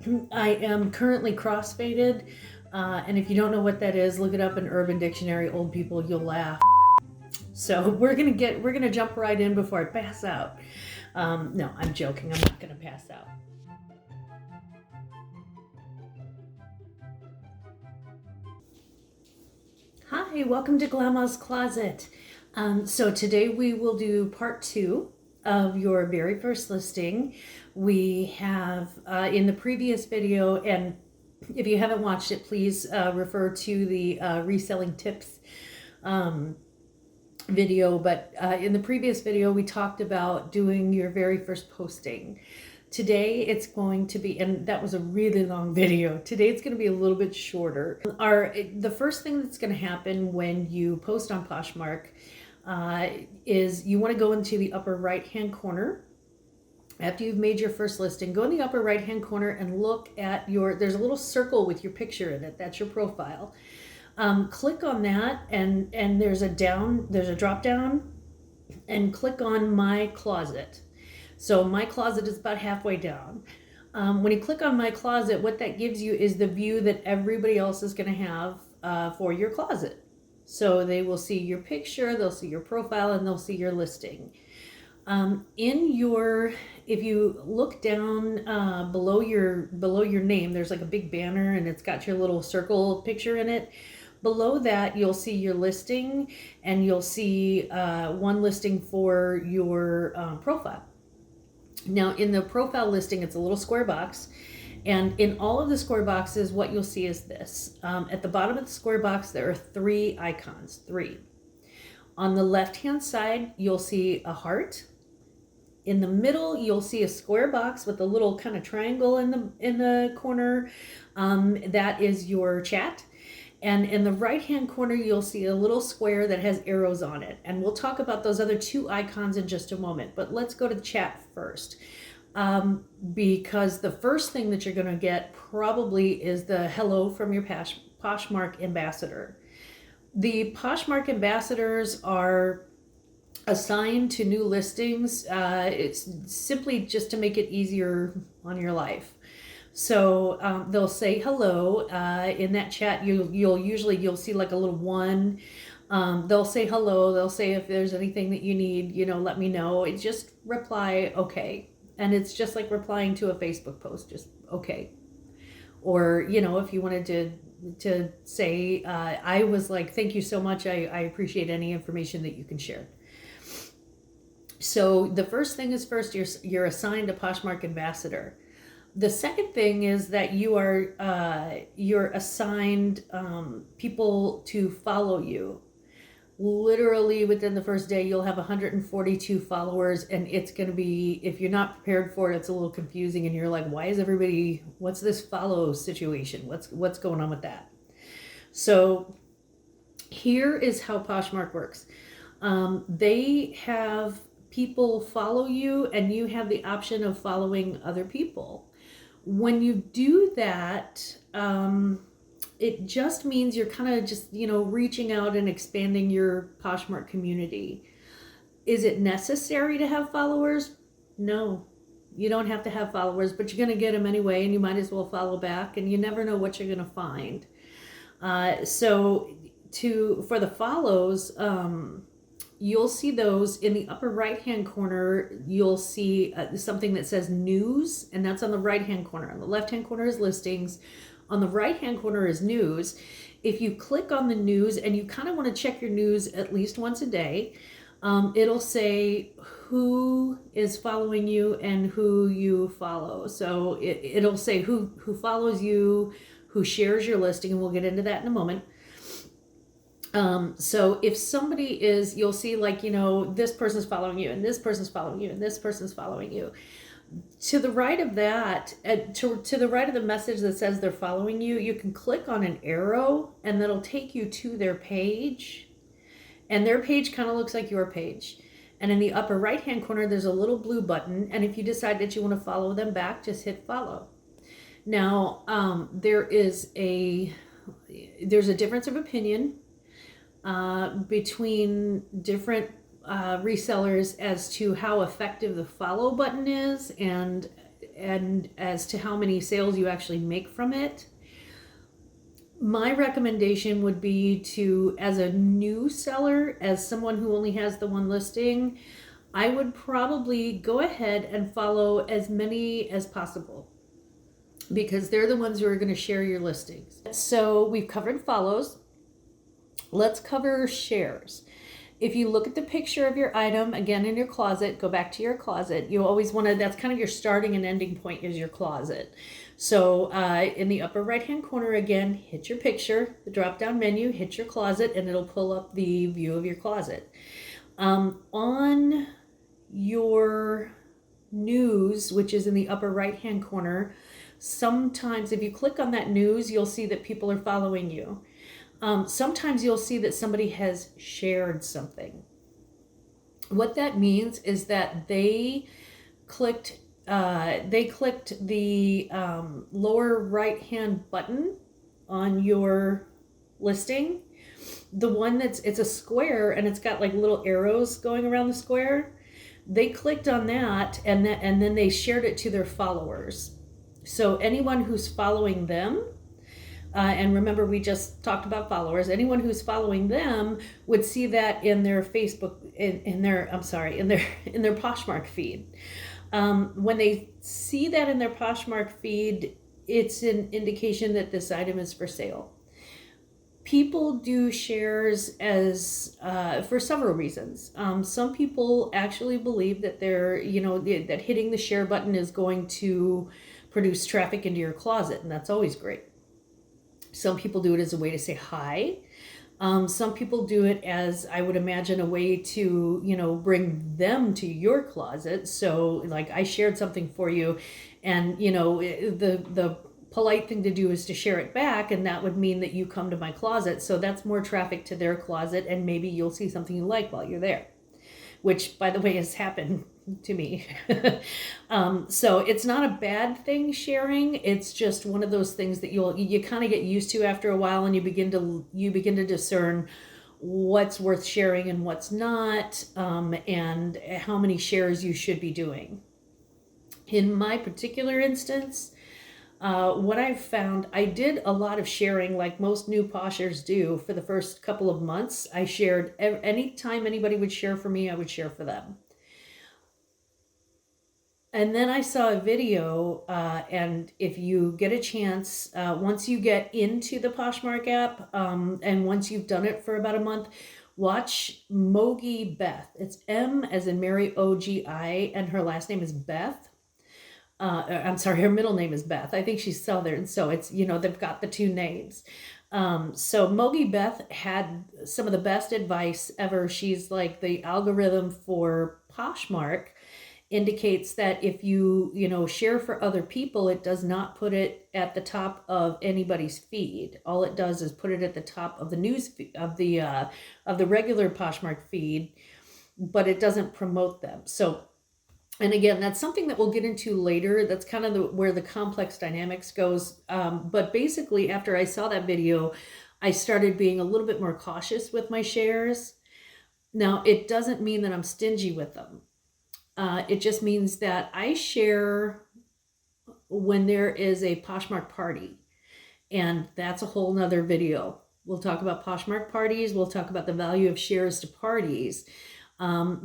I am currently crossfaded, and if you don't know what that is, look it up in Urban Dictionary. Old people, you'll laugh. So we're gonna jump right in before I pass out. No, I'm joking. I'm not gonna pass out. Hi, welcome to Glamma's Closet. So today we will do part 2 of your very first listing. We have in the previous video, and if you haven't watched it, please refer to the reselling tips video. But in the previous video, we talked about doing your very first posting. Today it's going to be, and that was a really long video. Today it's going to be a little bit shorter. The first thing that's going to happen when you post on Poshmark is you want to go into the upper right hand corner. After you've made your first listing, go in the upper right hand corner and look at there's a little circle with your picture in it. That's your profile. Click on that, and there's a drop down, and click on My Closet. So My Closet is about halfway down. When you click on My Closet, what that gives you is the view that everybody else is going to have for your closet. So they will see your picture, they'll see your profile, and they'll see your listing. If you look down below your name, there's like a big banner, and it's got your little circle picture in it. Below that, you'll see your listing, and you'll see one listing for your profile. Now, in the profile listing, it's a little square box, and in all of the square boxes, what you'll see is this. At the bottom of the square box, there are 3 icons, 3. On the left-hand side, you'll see a heart. In the middle, you'll see a square box with a little kind of triangle in the corner. That is your chat. And in the right-hand corner, you'll see a little square that has arrows on it. And we'll talk about those other 2 icons in just a moment. But let's go to the chat first. Because the first thing that you're going to get probably is the hello from your Poshmark ambassador. The Poshmark ambassadors are assigned to new listings. It's simply just to make it easier on your life. So they'll say hello in that chat. You'll see like a little 1. They'll say hello. They'll say if there's anything that you need, let me know. It just reply okay, and it's just like replying to a Facebook post, just okay. Or if you wanted to say I was like, thank you so much. I appreciate any information that you can share. So the first thing is first, you're assigned a Poshmark ambassador. The second thing is that you're assigned people to follow you. Literally within the first day, you'll have 142 followers, and it's going to be, if you're not prepared for it, it's a little confusing, and you're like, what's this follow situation? What's going on with that? So here is how Poshmark works. They have people follow you, and you have the option of following other people. When you do that, it just means you're kind of just, reaching out and expanding your Poshmark community. Is it necessary to have followers? No, you don't have to have followers, but you're going to get them anyway, and you might as well follow back, and you never know what you're going to find. For the follows, you'll see those in the upper right-hand corner. You'll see something that says news, and that's on the right-hand corner. On the left-hand corner is listings. On the right-hand corner is news. If you click on the news, and you kind of want to check your news at least once a day, it'll say who is following you and who you follow. So it'll say who follows you, who shares your listing, and we'll get into that in a moment. So if somebody is, you'll see like, this person's following you, and this person's following you, and this person's following you. To the right of that, to the right of the message that says they're following you, you can click on an arrow, and that'll take you to their page. And their page kind of looks like your page. And in the upper right-hand corner, there's a little blue button. And if you decide that you want to follow them back, just hit follow. Now, there's a difference of opinion between different resellers as to how effective the follow button is, and and as to how many sales you actually make from it. My recommendation would be to, as a new seller, as someone who only has the one listing, I would probably go ahead and follow as many as possible, because they're the ones who are going to share your listings. So we've covered follows. Let's cover shares. If you look at the picture of your item, again, in your closet, go back to your closet. You always want to, that's kind of your starting and ending point, is your closet. So in the upper right-hand corner, again, hit your picture, the drop-down menu, hit your closet, and it'll pull up the view of your closet. On your news, which is in the upper right-hand corner, sometimes if you click on that news, you'll see that people are following you. Sometimes you'll see that somebody has shared something. What that means is that they clicked the lower right-hand button on your listing, the one it's a square and it's got like little arrows going around the square. They clicked on that, and then they shared it to their followers. So anyone who's following them, and remember, we just talked about followers. Anyone who's following them would see that in their Facebook, in their Poshmark feed. When they see that in their Poshmark feed, it's an indication that this item is for sale. People do shares as for several reasons. Some people actually believe that that hitting the share button is going to produce traffic into your closet, and that's always great. Some people do it as a way to say hi. Some people do it as, I would imagine, a way to, bring them to your closet. So like, I shared something for you, and, the polite thing to do is to share it back, and that would mean that you come to my closet. So that's more traffic to their closet, and maybe you'll see something you like while you're there, which, by the way, has happened to me. So it's not a bad thing, sharing. It's just one of those things that you kind of get used to after a while, and you begin to discern what's worth sharing and what's not, and how many shares you should be doing. In my particular instance, what I've found, I did a lot of sharing like most new poshers do for the first couple of months. I shared anytime anybody would share for me, I would share for them. And then I saw a video, and if you get a chance, once you get into the Poshmark app, and once you've done it for about a month, watch Mogi Beth. It's M as in Mary, O-G-I, and her last name is Beth. I'm sorry, her middle name is Beth. I think she's Southern, so it's, they've got the two names. So Mogi Beth had some of the best advice ever. She's like, the algorithm for Poshmark indicates that if you share for other people, it does not put it at the top of anybody's feed. All it does is put it at the top of the news feed, of the regular Poshmark feed, but it doesn't promote them. So, and again, that's something that we'll get into later. That's kind of where the complex dynamics goes. But basically, after I saw that video, I started being a little bit more cautious with my shares. Now, it doesn't mean that I'm stingy with them. It just means that I share when there is a Poshmark party, and that's a whole nother video. We'll talk about Poshmark parties. We'll talk about the value of shares to parties,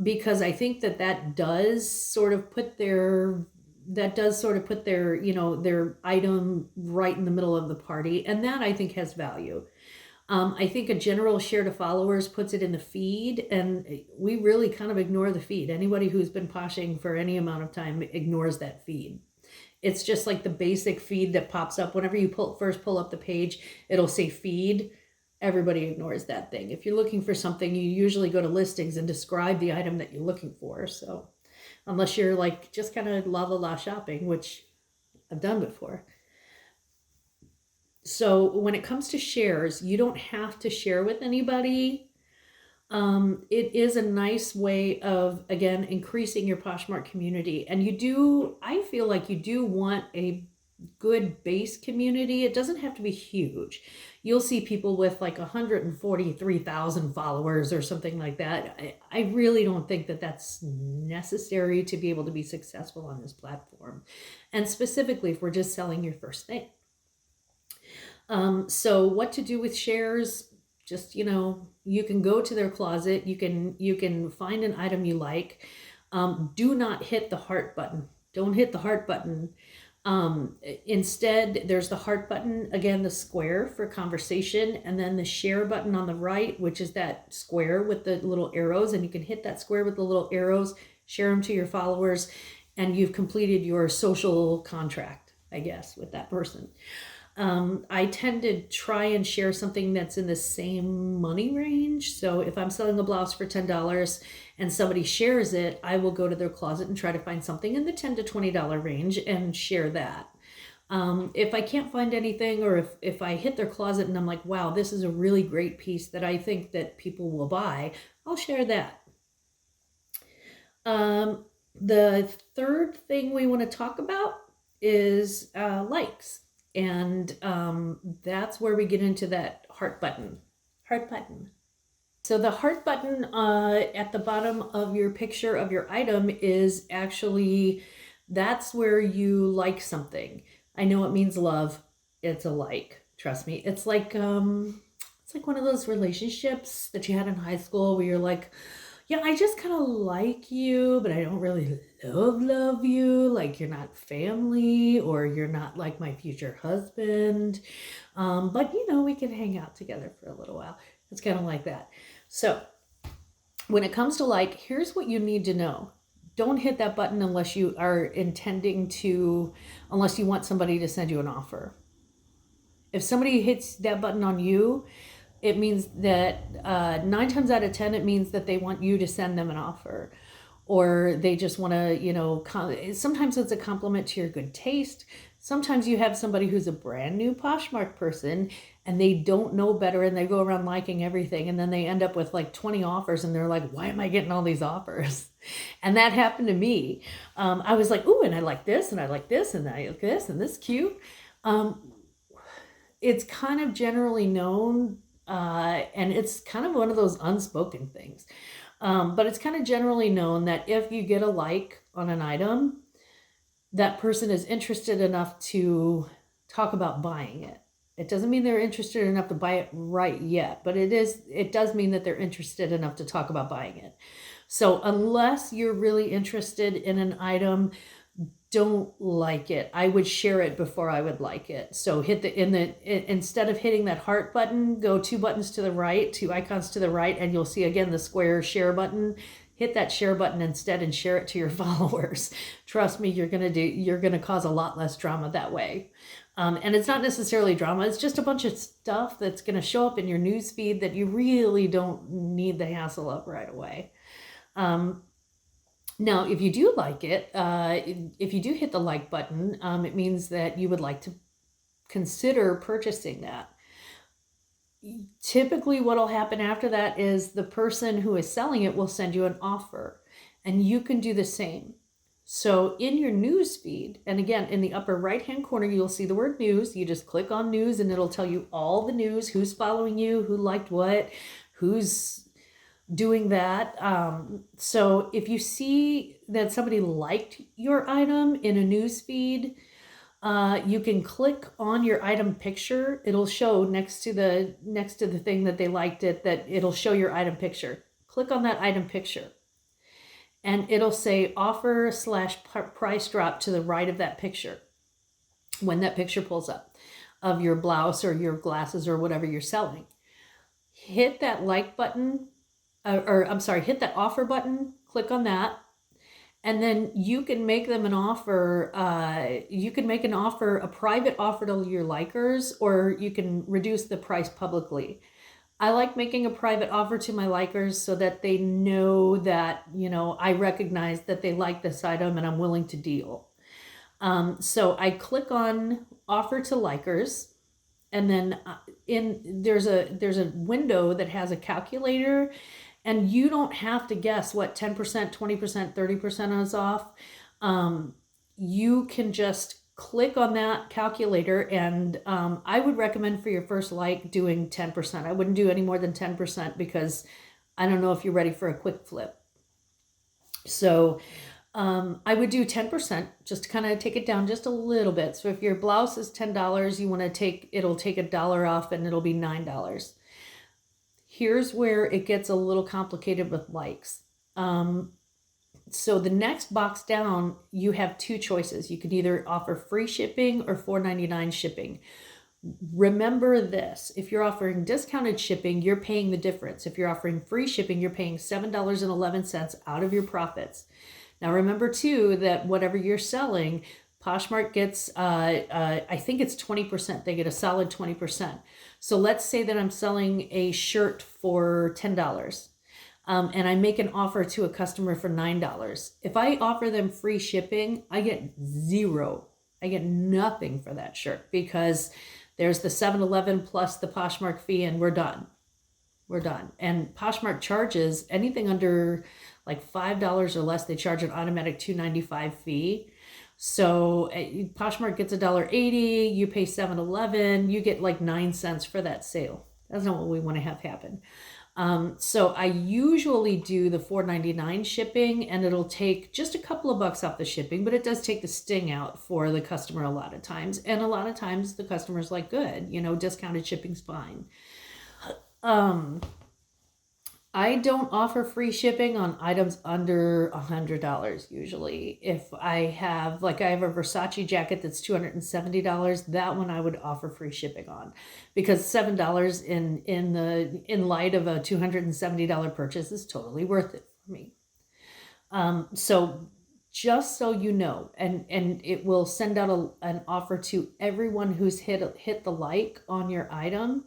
because I think that does sort of put their their item right in the middle of the party, and that I think has value. I think a general share to followers puts it in the feed, and we really kind of ignore the feed. Anybody who's been poshing for any amount of time ignores that feed. It's just like the basic feed that pops up whenever you first pull up the page. It'll say feed. Everybody ignores that thing. If you're looking for something, you usually go to listings and describe the item that you're looking for. So unless you're like just kind of la shopping, which I've done before. So when it comes to shares, you don't have to share with anybody. It is a nice way of, again, increasing your Poshmark community. And I feel like you do want a good base community. It doesn't have to be huge. You'll see people with like 143,000 followers or something like that. I really don't think that that's necessary to be able to be successful on this platform. And specifically if we're just selling your first thing. So what to do with shares? Just, you can go to their closet. You can find an item you like. Do not hit the heart button. Don't hit the heart button. Instead, there's the heart button, again, the square for conversation, and then the share button on the right, which is that square with the little arrows, and you can hit that square with the little arrows, share them to your followers, and you've completed your social contract, I guess, with that person. I tend to try and share something that's in the same money range. So if I'm selling a blouse for $10 and somebody shares it, I will go to their closet and try to find something in the $10 to $20 range and share that. If I can't find anything, or if I hit their closet and I'm like, wow, this is a really great piece that I think that people will buy, I'll share that. The third thing we want to talk about is likes. And that's where we get into that heart button. Heart button. So the heart button at the bottom of your picture of your item is actually, that's where you like something. I know it means love. It's a like. Trust me. It's like one of those relationships that you had in high school where you're like, yeah, I just kind of like you, but I don't really love you. Like, you're not family, or you're not like my future husband. But we can hang out together for a little while. It's kind of like that. So when it comes to like, here's what you need to know. Don't hit that button unless you are unless you want somebody to send you an offer. If somebody hits that button on you, it means that 9 times out of 10, it means that they want you to send them an offer, or they just want to, sometimes it's a compliment to your good taste. Sometimes you have somebody who's a brand new Poshmark person and they don't know better, and they go around liking everything, and then they end up with like 20 offers, and they're like, why am I getting all these offers? And that happened to me. I was like, ooh, and I like this, and I like this, and I like this, and this cute. It's kind of generally known, and it's kind of one of those unspoken things. But it's kind of generally known that if you get a like on an item, that person is interested enough to talk about buying it. It doesn't mean they're interested enough to buy it right yet, but it does mean that they're interested enough to talk about buying it. So unless you're really interested in an item, don't like it. I would share it before I would like it. So instead of hitting that heart button, go 2 buttons to the right, 2 icons to the right, and you'll see again the square share button. Hit that share button instead and share it to your followers. Trust me, you're gonna cause a lot less drama that way. And it's not necessarily drama. It's just a bunch of stuff that's gonna show up in your news feed that you really don't need the hassle of right away. Now, if you do like it, if you do hit the like button, it means that you would like to consider purchasing that. Typically, what will happen after that is the person who is selling it will send you an offer, and you can do the same. So in your news feed, and again, in the upper right-hand corner, you'll see the word news. You just click on news, and it'll tell you all the news, who's following you, who liked what, who's doing that. So if you see that somebody liked your item in a news feed, you can click on your item picture. It'll show next to the thing that they liked it, that it'll show your item picture. Click on that item picture, and it'll say offer / price drop to the right of that picture when that picture pulls up of your blouse or your glasses or whatever you're selling. Hit that like button, hit that offer button, click on that, and then you can make them an offer. You can make an offer, a private offer to your likers, or you can reduce the price publicly. I like making a private offer to my likers so that they know that, I recognize that they like this item and I'm willing to deal. So I click on offer to likers, and then there's a window that has a calculator, and you don't have to guess what 10%, 20%, 30% is off. You can just click on that calculator, and I would recommend for your first like doing 10%. I wouldn't do any more than 10% because I don't know if you're ready for a quick flip. So I would do 10% just to kind of take it down just a little bit. So if your blouse is $10, you want to it'll take $1 off and it'll be $9. Here's where it gets a little complicated with likes. So the next box down, you have two choices. You can either offer free shipping or $4.99 shipping. Remember this, if you're offering discounted shipping, you're paying the difference. If you're offering free shipping, you're paying $7.11 out of your profits. Now remember too that whatever you're selling, Poshmark gets, I think it's 20%. They get a solid 20%. So let's say that I'm selling a shirt for $10. And I make an offer to a customer for $9. If I offer them free shipping, I get zero. I get nothing for that shirt because there's the 7-Eleven plus the Poshmark fee and we're done. We're done. And Poshmark charges anything under like $5 or less, they charge an automatic $2.95 fee. So Poshmark gets $1.80, you pay 7-Eleven, you get like 9 cents for that sale. That's not what we want to have happen. So I usually do the $4.99 shipping, and it'll take just a couple of bucks off the shipping, but it does take the sting out for the customer a lot of times. And a lot of times the customer's like, good, discounted shipping's fine. I don't offer free shipping on items under $100 usually. If I have a Versace jacket that's $270, that one I would offer free shipping on, because $7 in light of a $270 purchase is totally worth it for me. So just so you know, and it will send out an offer to everyone who's hit the like on your item.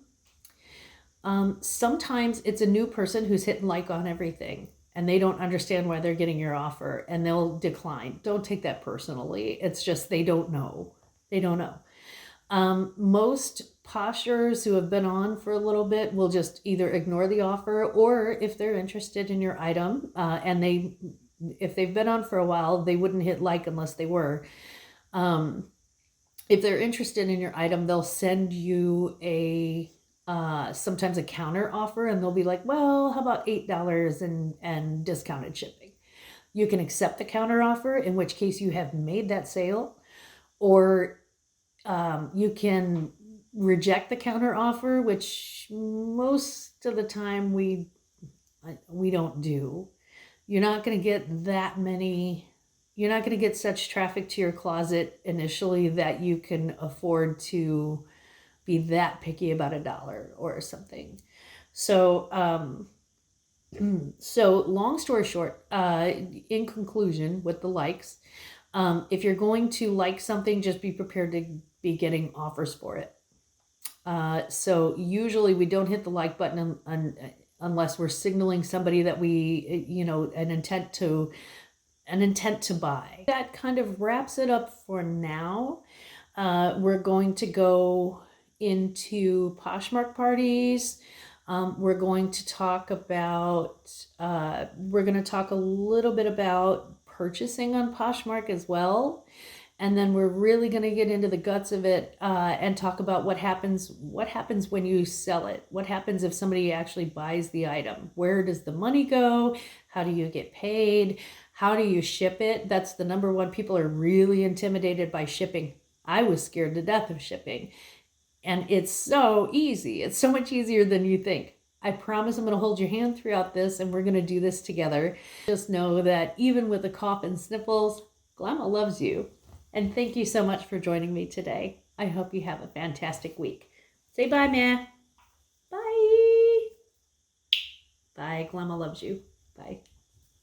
Sometimes it's a new person who's hitting like on everything and they don't understand why they're getting your offer and they'll decline. Don't take that personally. It's just they don't know. They don't know. Most poshers who have been on for a little bit will just either ignore the offer, or if they're interested in your item, and if they've been on for a while, they wouldn't hit like unless they were. If they're interested in your item, they'll send you sometimes a counter offer, and they'll be like, well, how about $8 and discounted shipping? You can accept the counter offer, in which case you have made that sale, or you can reject the counter offer, which most of the time we don't do. You're not going to get that many. You're not going to get such traffic to your closet initially that you can afford to be that picky about $1 or something. So, so long story short, in conclusion with the likes, if you're going to like something, just be prepared to be getting offers for it. So usually we don't hit the like button unless we're signaling somebody that we, an intent to buy. That kind of wraps it up for now. We're going to go into Poshmark parties. We're going to talk a little bit about purchasing on Poshmark as well. And then we're really going to get into the guts of it and talk about what happens when you sell it. What happens if somebody actually buys the item? Where does the money go? How do you get paid? How do you ship it? That's the number one. People are really intimidated by shipping. I was scared to death of shipping. And it's so easy. It's so much easier than you think. I promise I'm going to hold your hand throughout this, and we're going to do this together. Just know that even with a cough and sniffles, Glamma loves you. And thank you so much for joining me today. I hope you have a fantastic week. Say bye, Ma. Bye. Bye. Glamma loves you. Bye.